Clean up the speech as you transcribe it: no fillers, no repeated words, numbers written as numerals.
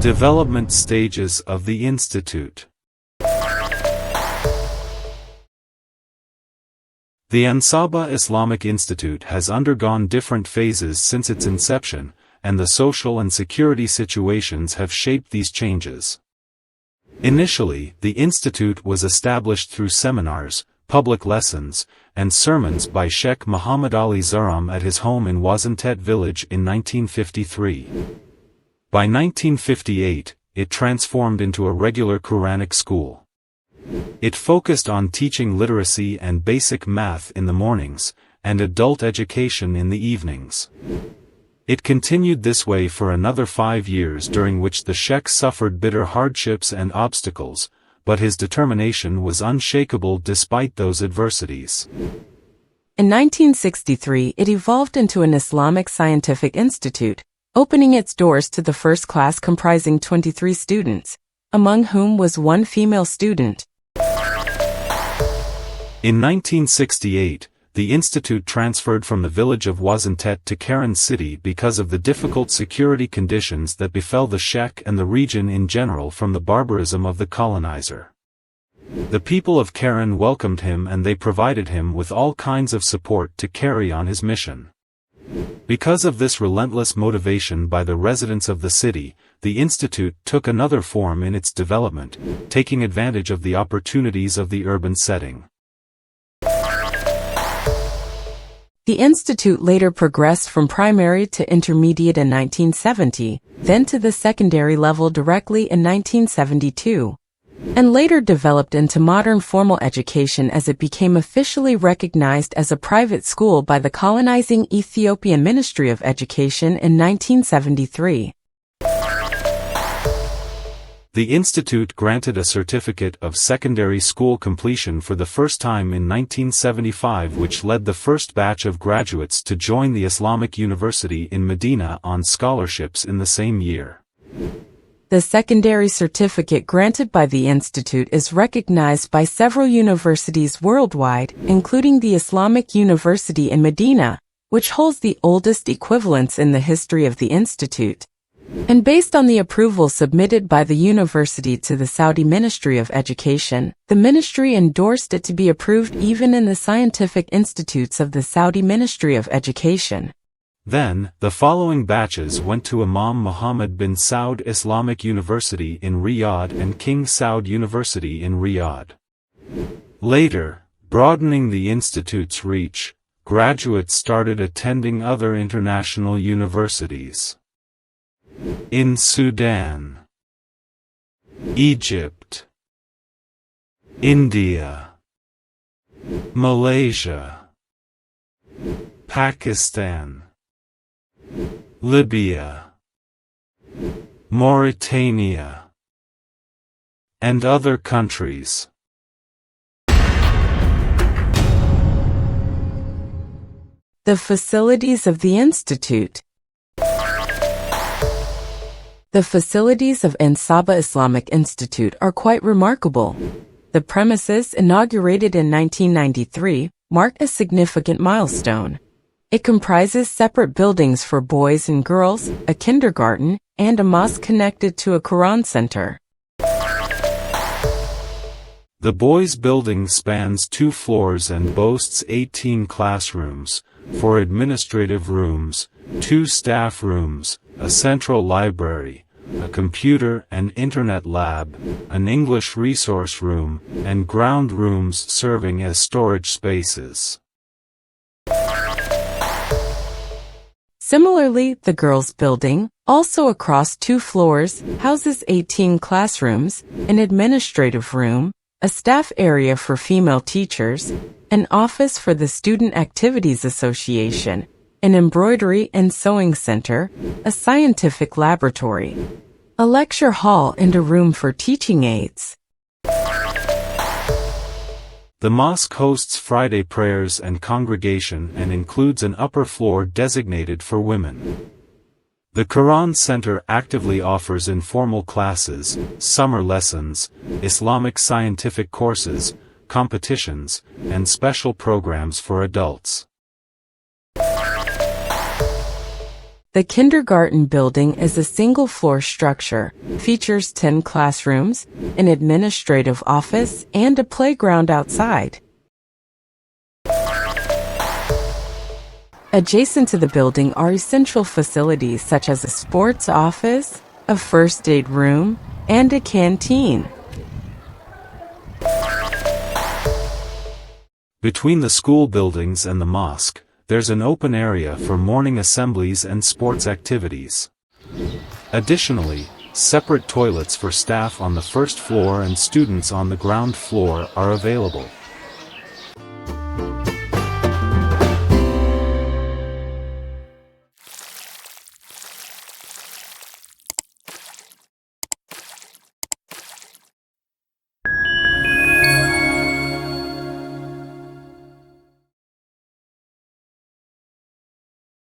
Development stages of the Institute. The Anseba Islamic Institute has undergone different phases since its inception, and the social and security situations have shaped these changes. Initially, the institute was established through seminars, public lessons, and sermons by Sheikh Muhammad Ali Zaram at his home in Wazintet village in 1953. By 1958, it transformed into a regular Quranic school. It focused on teaching literacy and basic math in the mornings, and adult education in the evenings. It continued this way for another 5 years, during which the Sheikh suffered bitter hardships and obstacles, but his determination was unshakable despite those adversities. In 1963, it evolved into an Islamic scientific institute, opening its doors to the first class comprising 23 students, among whom was one female student. In 1968, the institute transferred from the village of Wazintet to Keren city because of the difficult security conditions that befell the Sheikh and the region in general from the barbarism of the colonizer. The people of Keren welcomed him and they provided him with all kinds of support to carry on his mission. Because of this relentless motivation by the residents of the city, the institute took another form in its development, taking advantage of the opportunities of the urban setting. The institute later progressed from primary to intermediate in 1970, then to the secondary level directly in 1972, and later developed into modern formal education as it became officially recognized as a private school by the colonizing Ethiopian Ministry of Education in 1973. The institute granted a certificate of secondary school completion for the first time in 1975, which led the first batch of graduates to join the Islamic University in Medina on scholarships in the same year. The secondary certificate granted by the institute is recognized by several universities worldwide, including the Islamic University in Medina, which holds the oldest equivalence in the history of the institute. And based on the approval submitted by the university to the Saudi Ministry of Education, the ministry endorsed it to be approved even in the scientific institutes of the Saudi Ministry of Education. Then, the following batches went to Imam Muhammad bin Saud Islamic University in Riyadh and King Saud University in Riyadh. Later, broadening the institute's reach, graduates started attending other international universities. In Sudan, Egypt, India, Malaysia, Pakistan, Libya, Mauritania, and other countries. The facilities of the institute. The facilities of Anseba Islamic Institute are quite remarkable. The premises, inaugurated in 1993, mark a significant milestone. It comprises separate buildings for boys and girls, a kindergarten, and a mosque connected to a Quran center. The boys' building spans 2 floors and boasts 18 classrooms, 4 administrative rooms, 2 staff rooms, a central library, a computer and internet lab, an English resource room, and ground rooms serving as storage spaces. Similarly, the girls' building, also across 2 floors, houses 18 classrooms, an administrative room, a staff area for female teachers, an office for the Student Activities Association, an embroidery and sewing center, a scientific laboratory, a lecture hall, and a room for teaching aids. The mosque hosts Friday prayers and congregation and includes an upper floor designated for women. The Quran Center actively offers informal classes, summer lessons, Islamic scientific courses, competitions, and special programs for adults. The kindergarten building is a single-floor structure, features 10 classrooms, an administrative office, and a playground outside. Adjacent to the building are essential facilities such as a sports office, a first aid room, and a canteen. Between the school buildings and the mosque, there's an open area for morning assemblies and sports activities. Additionally, separate toilets for staff on the first floor and students on the ground floor are available.